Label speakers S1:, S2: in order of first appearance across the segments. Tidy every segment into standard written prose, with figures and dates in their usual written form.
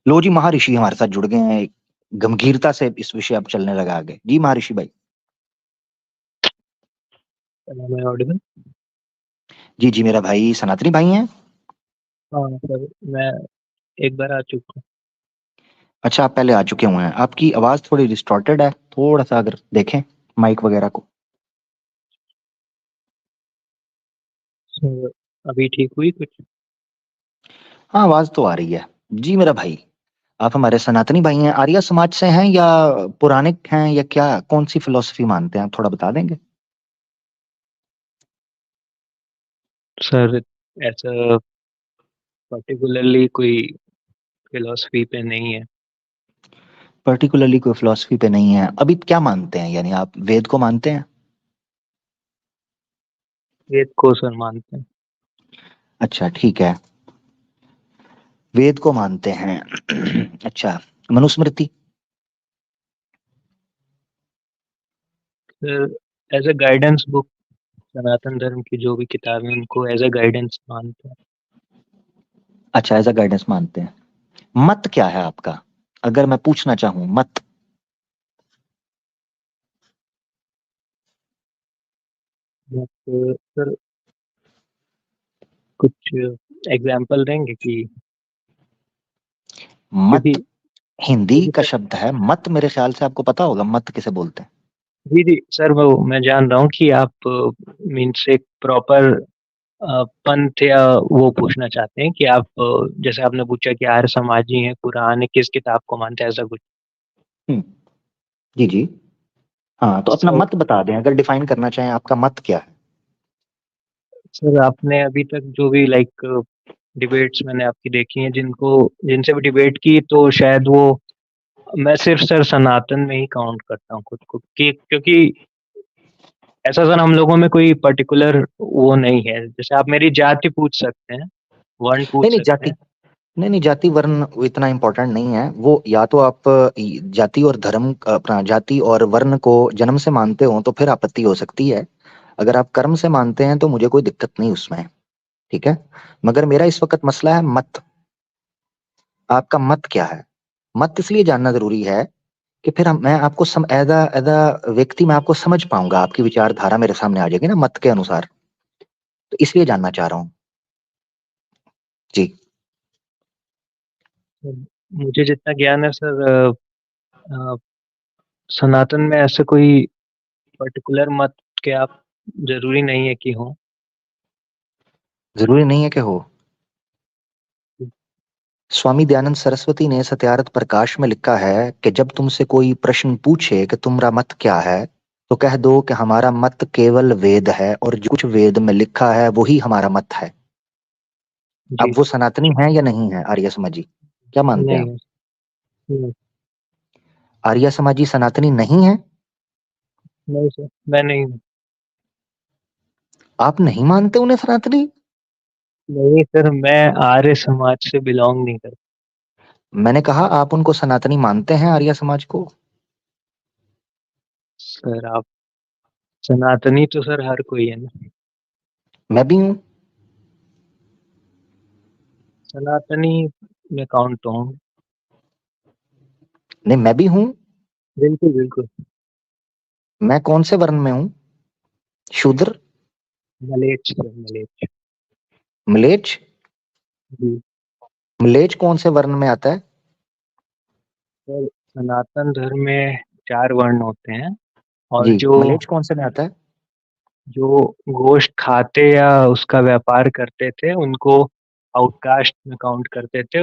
S1: लो जी, महर्षि हमारे साथ जुड़ गए हैं। गंभीरता से इस विषय अब चलने लगा आगे। जी महर्षि भाई।
S2: मैं ऑडिबल।
S1: जी जी, मेरा भाई सनातनी भाई हैं।
S2: हाँ सर, मैं एक बार आ चुका
S1: अच्छा, आप पहले आ चुके हुए हैं। आपकी आवाज थोड़ी डिस्टॉर्टेड है, थोड़ा सा अगर देखें माइक वगैरह को।
S2: हूँ। अभी ठीक हुई कुछ?
S1: हाँ, आवाज तो आ रही है। जी मेरा भाई, आप हमारे सनातनी भाई हैं, आर्य समाज से हैं या पौराणिक हैं या क्या, कौन सी फिलोसफी मानते हैं, आप थोड़ा बता देंगे।
S2: सर, ऐसा पर्टिकुलरली कोई फिलोसफी पे नहीं है।
S1: पर्टिकुलरली कोई फिलोसफी पे नहीं है, अभी क्या मानते हैं, यानी आप वेद को मानते हैं।
S2: वेद को सर मानते हैं।
S1: अच्छा ठीक है, वेद को मानते हैं। अच्छा, Manusmriti.
S2: Sir, as a guidance book, Sanatana Dharma की जो भी किताबें उनको एज अ गाइडेंस मानते हैं।
S1: अच्छा, एज अ गाइडेंस मानते हैं। मत क्या है आपका, अगर मैं पूछना चाहूं मत।
S2: बट सर, कुछ एग्जाम्पल देंगे कि क्योंकि
S1: मत हिंदी
S2: क्योंकि
S1: का
S2: सर,
S1: शब्द है, मत मेरे ख्याल से आपको पता होगा मत किसे बोलते हैं।
S2: जी जी सर, वो मैं जान रहा हूँ कि आप मीन्स एक प्रॉपर पंथ या वो पूछना चाहते हैं कि आप जैसे आपने पूछा कि आर्य समाजी हैं, कुरान किस किताब को मानते हैं, ऐसा कुछ।
S1: हम्म, जी जी। हाँ, तो अपना
S2: सर,
S1: मत बता दें, अगर डिफाइन करना चाहें आपका मत क्या है।
S2: सर आपने अभी तक जो भी लाइक डिबेट्स मैंने आपकी देखी हैं, जिनको जिनसे भी डिबेट की, तो शायद वो मैं सिर्फ सर सनातन में ही काउंट करता हूँ खुद को, कि क्योंकि ऐसा सर हम लोगों में कोई पर्टिकुलर वो नहीं है। जैसे आप मेरी जाति पूछ सकते हैं, वर्ण
S1: नहीं
S2: पूछ
S1: नहीं,
S2: सकते
S1: जाति,
S2: हैं।
S1: नहीं नहीं, जाति वर्ण वो इतना इंपॉर्टेंट नहीं है। वो या तो आप जाति और धर्म, अपना जाति और वर्ण को जन्म से मानते हो तो फिर आपत्ति हो सकती है। अगर आप कर्म से मानते हैं तो मुझे कोई दिक्कत नहीं उसमें। ठीक है, मगर मेरा इस वक्त मसला है मत। आपका मत क्या है। मत इसलिए जानना जरूरी है कि फिर मैं आपको एज अ व्यक्ति मैं आपको समझ पाऊंगा, आपकी विचारधारा मेरे सामने आ जाएगी ना मत के अनुसार। तो इसलिए जानना चाह रहा हूँ। जी।
S2: मुझे जितना ज्ञान है सर, अ, सनातन में ऐसे कोई पर्टिकुलर मत के आप जरूरी नहीं है कि हो।
S1: जरूरी नहीं है कि हो। स्वामी दयानंद सरस्वती ने सत्यार्थ प्रकाश में लिखा है कि जब तुमसे कोई प्रश्न पूछे कि तुम्हारा मत क्या है, तो कह दो कि हमारा मत केवल वेद है और जो कुछ वेद में लिखा है वही हमारा मत है। अब
S2: जी।
S1: वो सनातनी है या नहीं है आर्य समाजी, क्या मानते हैं
S2: नहीं
S1: आप।
S2: है। नहीं।
S1: आर्य समाजी सनातनी नहीं है।
S2: नहीं सर, मैं नहीं हूँ।
S1: आप नहीं मानते उन्हें सनातनी।
S2: नहीं सर, मैं आर्य समाज से बिलोंग नहीं करता।
S1: मैंने कहा आप उनको सनातनी मानते हैं, आर्य समाज को।
S2: सर आप, सनातनी तो सर हर कोई है ना।
S1: मैं भी हूँ।
S2: सनातनी में काउंट तो हूँ।
S1: नहीं, मैं भी हूँ।
S2: बिल्कुल बिल्कुल।
S1: मैं कौन से वर्ण में हूँ। शूद्र।
S2: मलेच्छ सर, मलेच्छ।
S1: मलेच्छ।
S2: जी।
S1: मलेच्छ कौन से वर्ण में आता है।
S2: सर, सनातन धर्म में 4 वर्ण होते हैं, और
S1: जी,
S2: जो
S1: मलेच्छ कौन से में आता है।
S2: जो गोश्त खाते या उसका व्यापार करते थे उनको आउटकास्ट में काउंट करते थे,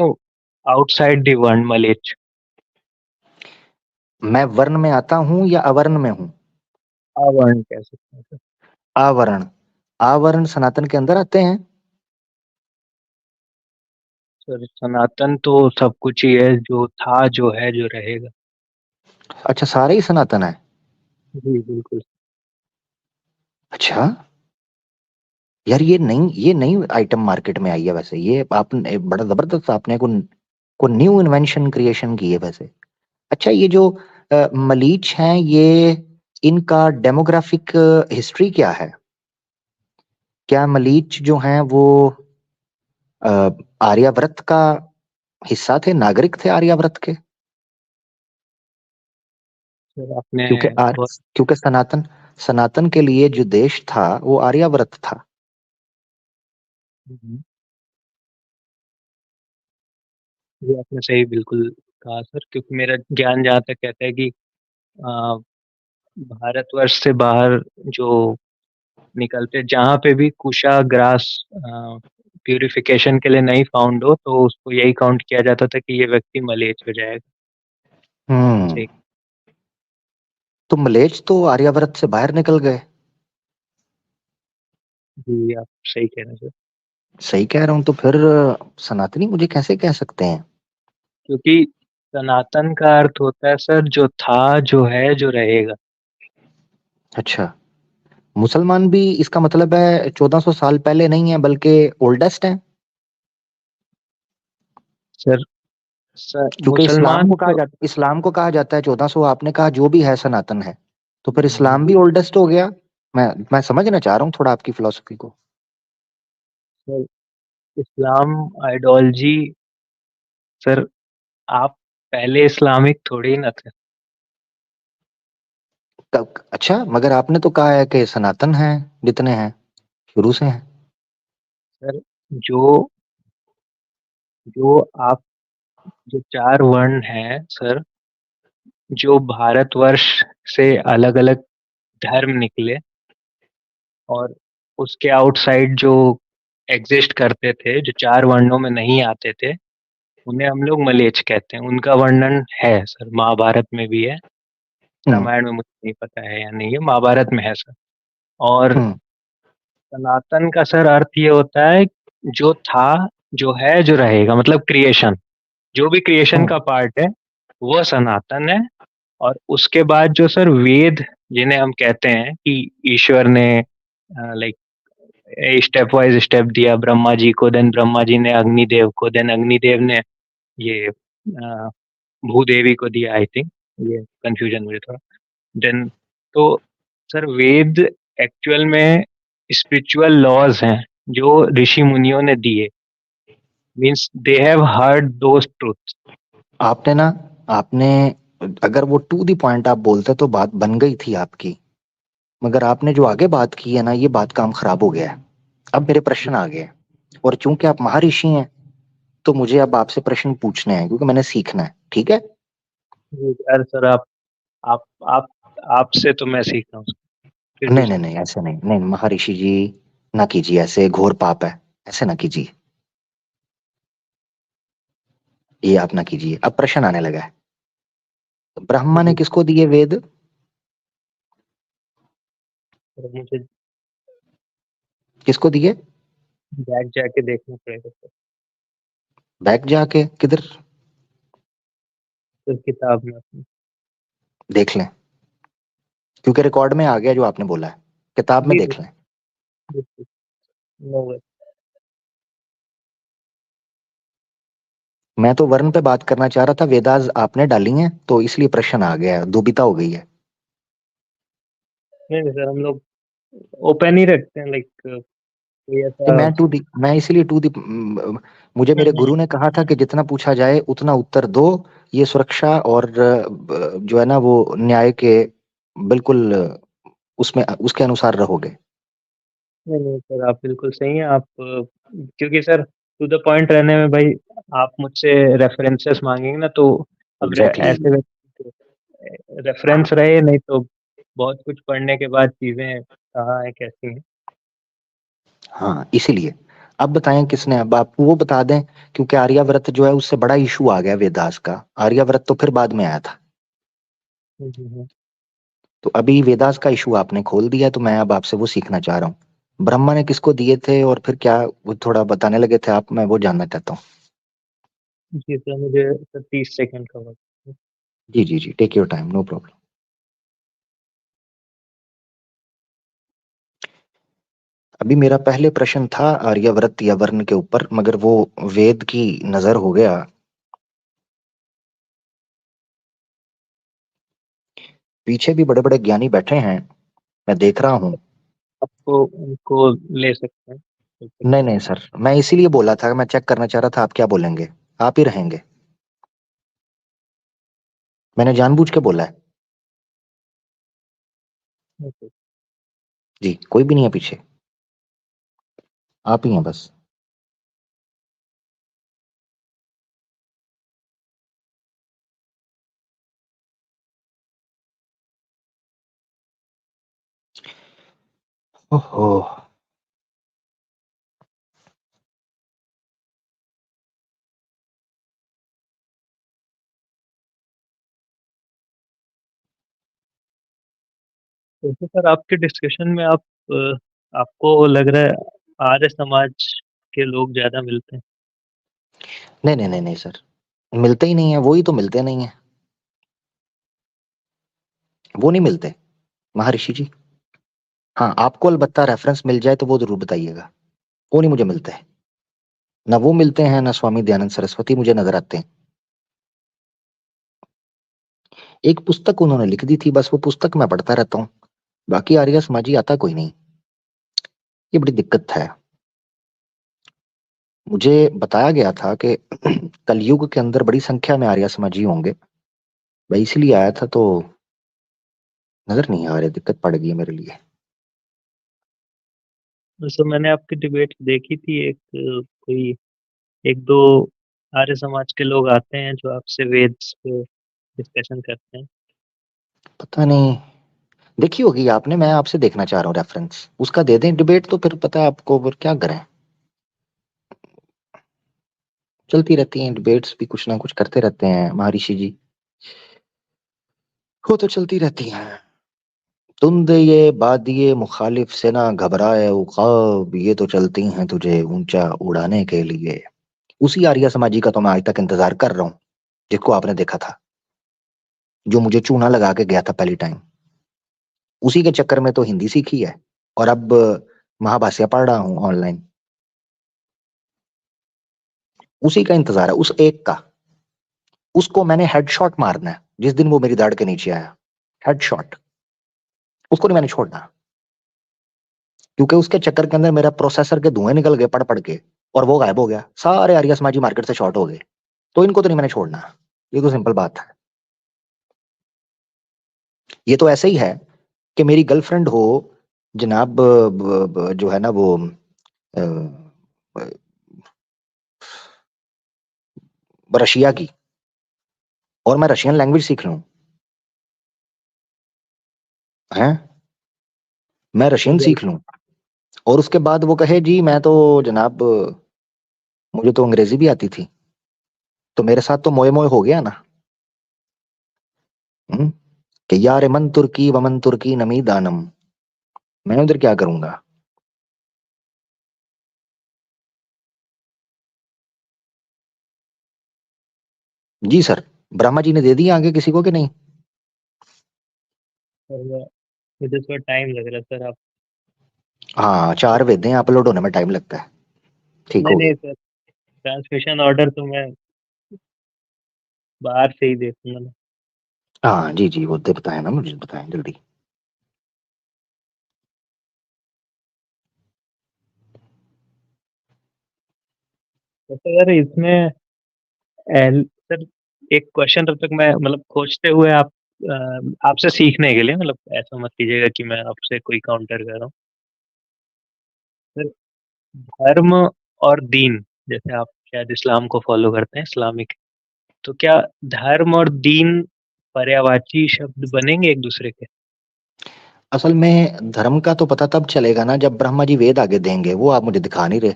S2: आउटसाइड दी वर्ण, मलेच्छ।
S1: मैं वर्ण में आता हूँ या अवर्ण में हूँ।
S2: अवर्ण कह सकते हैं सर।
S1: आवरण। आवरण सनातन के अंदर आते हैं।
S2: सर सनातन तो सब कुछ ही है, जो था, जो है, जो रहेगा।
S1: अच्छा, सारे ही सनातन है।
S2: जी बिल्कुल।
S1: अच्छा, यार ये नई आइटम मार्केट में आई है वैसे, ये आपने बड़ा जबरदस्त, आपने को न्यू इन्वेंशन क्रिएशन की है वैसे। अच्छा, ये जो मलीच हैं ये, इनका डेमोग्राफिक हिस्ट्री क्या है। क्या मलीच जो हैं वो अ, आर्यावर्त का हिस्सा थे, नागरिक थे आर्यावर्त के।
S2: सर आपने
S1: क्योंकि
S2: बहुत
S1: क्योंकि सनातन सनातन के लिए जो देश था वो आर्यावर्त था।
S2: हम्म, ये आपने सही बिल्कुल कहा सर, क्योंकि मेरा ज्ञान जहाँ तक कहता है कि आ, भारतवर्ष से बाहर जो निकलते, जहाँ पे भी कुशाग्रास प्यूरिफिकेशन के लिए नहीं फाउंड हो, तो उसको यही काउंट किया जाता था कि ये व्यक्ति मलेच हो जाएगा। आपने
S1: हम्म।
S2: सही।
S1: तो मलेच्छ तो आर्यावर्त से बाहर निकल गए।
S2: जी आप सही कह रहे हैं सर।
S1: सही कह रहा हूँ तो फिर सनातनी मुझे कैसे कह सकते हैं?
S2: क्योंकि सनातन का अर्थ होता है सर जो था, जो है, जो रहेगा।
S1: अच्छा, मुसलमान भी इसका मतलब है 1400 साल पहले नहीं है बल्कि ओल्डेस्ट है?
S2: सर, सर
S1: क्योंकि
S2: मुसलमान तो
S1: इस्लाम को कहा जाता है 1400, आपने कहा जो भी है सनातन है, तो फिर इस्लाम भी
S2: जी
S1: ओल्डेस्ट हो गया। मैं समझना चाह रहा हूँ थोड़ा आपकी फिलोसफी को।
S2: सर, इस्लाम आइडियोलॉजी सर, आप पहले इस्लामिक थोड़े ही ना थे।
S1: अच्छा, मगर आपने तो कहा है कि सनातन है, जितने हैं शुरू से हैं।
S2: सर जो जो आप जो चार वर्ण हैं सर, जो भारतवर्ष से अलग अलग धर्म निकले और उसके आउटसाइड जो एग्जिस्ट करते थे, जो चार वर्णों में नहीं आते थे, उन्हें हम लोग मलेच्छ कहते हैं। उनका वर्णन है सर, महाभारत में भी है।
S1: हम्म।
S2: रामायण में मुझे नहीं पता है या नहीं है, महाभारत में है सर। और
S1: हम्म।
S2: सनातन का सर अर्थ ये होता है जो था, जो है, जो रहेगा, मतलब क्रिएशन। जो भी क्रिएशन
S1: हम्म।
S2: का पार्ट है वो सनातन है। और उसके बाद जो सर वेद, जिन्हें हम कहते हैं कि ईश्वर ने लाइक स्टेप वाइज स्टेप दिया ब्रह्मा जी को, देन ब्रह्मा जी ने अग्निदेव को, देन अग्निदेव ने ये भूदेवी को दिया, आई थिंक। ये कंफ्यूजन मुझे थोड़ा। देन तो सर वेद एक्चुअल में स्पिरिचुअल लॉज हैं जो ऋषि मुनियों ने दिए। Means they have heard those truth.
S1: आपने ना आपने अगर वो टू दी पॉइंट आप बोलते तो बात बन गई थी आपकी, मगर आपने जो आगे बात की है ना, ये बात काम खराब हो गया है। अब मेरे प्रश्न आ गए, और चूंकि आप महर्षि हैं तो मुझे अब आपसे प्रश्न पूछने हैं क्योंकि मैंने सीखना है, ठीक है?
S2: यार सर आप आप आपसे तो मैं सीख रहा हूँ, फिर भी
S1: नहीं नहीं
S2: सर।
S1: नहीं, ऐसे नहीं नहीं, महर्षि जी ना कीजिए, ऐसे घोर पाप है, ऐसे ना कीजिए। ये आप ना कीजिए। अब प्रश्न आने लगा है। ब्रह्मा ने
S2: जी
S1: किसको दिए वेद?
S2: सर, मुझे
S1: किसको दिए?
S2: बैग जाके देखना पड़ेगा सर।
S1: बैक जाके किधर?
S2: सर किताब में अपनी।
S1: देख लें, क्योंकि रिकॉर्ड में आ गया जो आपने बोला है। किताब में
S2: जी जी
S1: देख लें।
S2: जी, जी, नो वे।
S1: मैं तो वर्ण पे बात करना चाह रहा था, वेदास आपने डाली हैं तो इसलिए प्रश्न आ गया है, दुविधा हो गई है।
S2: नहीं नहीं सर, हम लोग ओपन ही रखते हैं, लाइक कोई
S1: कि
S2: ऐसा।
S1: मैं इसलिए मुझे मेरे गुरु ने कहा था कि जितना पूछा जाए उतना उत्तर दो। ये सुरक्षा और जो है ना वो न्याय के बिल्कुल उसमें उसके अनुसार रहोगे।
S2: नहीं नहीं सर, आप बिल्कुल सही हैं। आप क्योंकि सर टू द पॉइंट रहने में भाई, आप मुझसे रेफरेंसेस मांगेंगे ना, तो अब
S1: एग्जैक्टली
S2: ऐसे व्यक्ति रेफरेंस रहे, नहीं तो बहुत कुछ पढ़ने के बाद चीजें कहाँ है कैसी हैं।
S1: हाँ, इसीलिए अब बताएं किसने, अब आप वो बता दें। क्योंकि आर्यावर्त जो है उससे बड़ा इशू आ गया वेदास का, आर्यावर्त तो फिर बाद में आया था।
S2: हम्म।
S1: तो अभी वेदास का इशू आपने खोल दिया, तो मैं अब आपसे वो सीखना चाह रहा हूँ। ब्रह्मा ने किसको दिए थे और फिर क्या वो थोड़ा बताने लगे थे आप, मैं वो जानना चाहता हूँ।
S2: जी सर, मुझे सर 30 सेकंड का वक्त।
S1: जी जी जी, take your time, no problem. अभी मेरा पहले प्रश्न था आर्यावर्त या वर्ण के ऊपर, मगर वो वेद की नजर हो गया। पीछे भी बड़े बड़े ज्ञानी बैठे हैं, मैं देख रहा हूँ।
S2: आपको उनको ले सकते हैं, कोई
S1: नहीं
S2: दिक्कत
S1: नहीं
S2: नहीं।
S1: सर, मैं इसीलिए बोला था, मैं चेक करना चाह रहा था आप क्या बोलेंगे। आप ही रहेंगे। मैंने जानबूझ के बोला है।
S2: ओके।
S1: जी, कोई भी नहीं है पीछे, आप ही हैं बस। ओहो।
S2: तो सर आपके डिस्कशन में आपको लग रहा है आर्य समाज के लोग ज्यादा मिलते हैं?
S1: नहीं नहीं नहीं नहीं सर, मिलते ही नहीं है, वो ही तो मिलते नहीं है। वो नहीं मिलते महर्षि जी। हाँ, आपको अलबत्ता रेफरेंस मिल जाए तो वो जरूर बताइएगा। वो नहीं मुझे मिलते हैं। ना वो मिलते हैं, ना स्वामी दयानंद सरस्वती मुझे नजर आते हैं। एक पुस्तक उन्होंने लिख दी थी, बस वो पुस्तक मैं पढ़ता रहता हूँ। बाकी आर्य समाजी आता कोई नहीं। ये बड़ी दिक्कत है। मुझे बताया गया था कि कलयुग के अंदर बड़ी संख्या में आर्य समाजी होंगे। मैं इसीलिए आया था, तो नजर नहीं आ रहे, दिक्कत पड़ गई है मेरे लिए।
S2: वैसे मैंने आपकी डिबेट देखी थी, कोई एक दो आर्य समाज के लोग आते हैं जो आपसे वेद पे डिस्कशन करते हैं।
S1: पता नहीं, देखी होगी आपने, मैं आपसे देखना चाह रहा हूँ रेफरेंस उसका, दे दें डिबेट तो फिर पता है आपको, फिर क्या करें। चलती रहती हैं डिबेट्स भी, कुछ ना कुछ करते रहते हैं महर्षि जी। वो तो चलती रहती हैं। तुम ये बादिए मुखालिफ से ना घबराए उकाब, ये तो चलती हैं तुझे ऊंचा उड़ाने के लिए। उसी आर्य समाजी का तो मैं आज तक इंतजार कर रहा हूँ, जिसको आपने देखा था, जो मुझे चूना लगा के गया था पहली टाइम। उसी के चक्कर में तो हिंदी सीखी है, और अब महाभाष्य पढ़ रहा हूँ ऑनलाइन। उसी का इंतजार है, उस एक का। उसको मैंने हेडशॉट मारना है जिस दिन वो मेरी दाढ़ के नीचे आया। हेडशॉट। उसको नहीं मैंने छोड़ना, क्योंकि उसके चक्कर के अंदर मेरा प्रोसेसर के धुएं निकल गए पढ़ पढ़ के, और वो गायब हो गया, सारे आर्य समाजी मार्केट से शॉर्ट हो गए। तो इनको तो नहीं मैंने छोड़ना। ये तो सिंपल बात है। ये तो ऐसे ही है कि मेरी गर्लफ्रेंड हो जनाब, जो है ना वो, अ, रशिया की, और मैं रशियन लैंग्वेज सीख लूं। हैं, मैं रशियन सीख लूं, और उसके बाद वो कहे जी मैं तो जनाब, मुझे तो अंग्रेजी भी आती थी। तो मेरे साथ तो मोए मोए हो गया ना। हम्म, कि यार मन तुर्की वमन तुर्की नमी दानम। मैं उधर क्या करूंगा। जी सर, ब्रह्मा जी ने दे दिया आगे किसी को कि नहीं।
S2: और मुझे थोड़ा टाइम लग रहा है सर। आप
S1: हाँ, 4 वेदें अपलोड होने में टाइम लगता है। ठीक
S2: नहीं
S1: हो गई।
S2: नहीं सर, ट्रांसमिशन ऑर्डर तो मैं बाहर से ही देखूंगा ना।
S1: हाँ जी जी, वो दे बताए ना, मुझे बताएं जल्दी।
S2: तो सर इसमें सर एक क्वेश्चन तब तक मैं मतलब खोजते हुए आपसे सीखने के लिए, मतलब ऐसा मत कीजिएगा कि मैं आपसे कोई काउंटर कर रहा हूँ सर। धर्म और दीन, जैसे आप शायद इस्लाम को फॉलो करते हैं, इस्लामिक, तो क्या धर्म और दीन पर्यायवाची शब्द बनेंगे एक दूसरे के?
S1: असल में धर्म का तो पता तब चलेगा ना जब ब्रह्मा जी वेद आगे देंगे, वो आप मुझे दिखा नहीं रहे।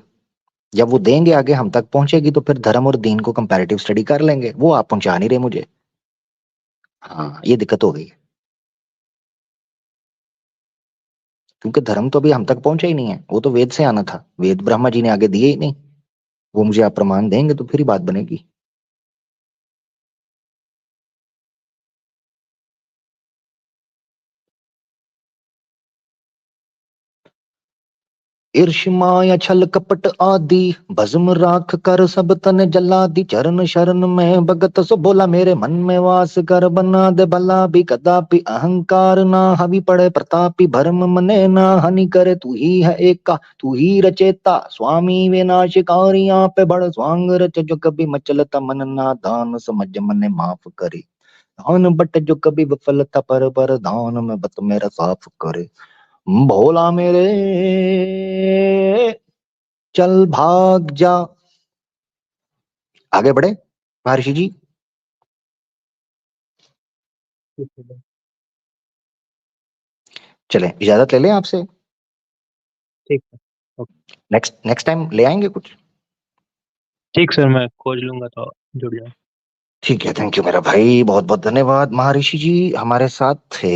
S1: जब वो देंगे आगे हम तक पहुंचेगी, तो फिर धर्म और दीन को कंपैरेटिव स्टडी कर लेंगे, वो आप पहुंचा नहीं रहे मुझे। हाँ, ये दिक्कत हो गई है। क्योंकि धर्म तो अभी हम तक पहुंचा ही नहीं है, वो तो वेद से आना था, वेद ब्रह्मा जी ने आगे दिए ही नहीं। वो मुझे आप प्रमाण देंगे तो फिर ही बात बनेगी। ईर्ष्या माया छल कपट आदि भस्म राख कर सब तन जला दी। चरण शरण में भगत सो बोला मेरे मन में वास कर। बना दे भला भी कदापि अहंकार ना हावी पड़े प्रतापी। भरम मने ना हानि करे तू ही है एका तू ही रचेता स्वामी विनाशकारी। यहाँ पे बड़ स्वांग रच जो कभी मचलता मन ना दान समझ मने माफ करे। धान बट जो कभी विफलता पर धान में बत मेरा साफ करे। भोला मेरे चल भाग जा। आगे बढ़े महर्षि जी।
S2: ठीक है।
S1: चलें इजाजत ले लें आपसे।
S2: ठीक है। ओके।
S1: नेक्स्ट टाइम ले आएंगे कुछ।
S2: ठीक सर, मैं खोज लूंगा तो जुड़ जाऊँ।
S1: ठीक है, थैंक यू मेरा भाई, बहुत बहुत धन्यवाद। महर्षि जी हमारे साथ थे।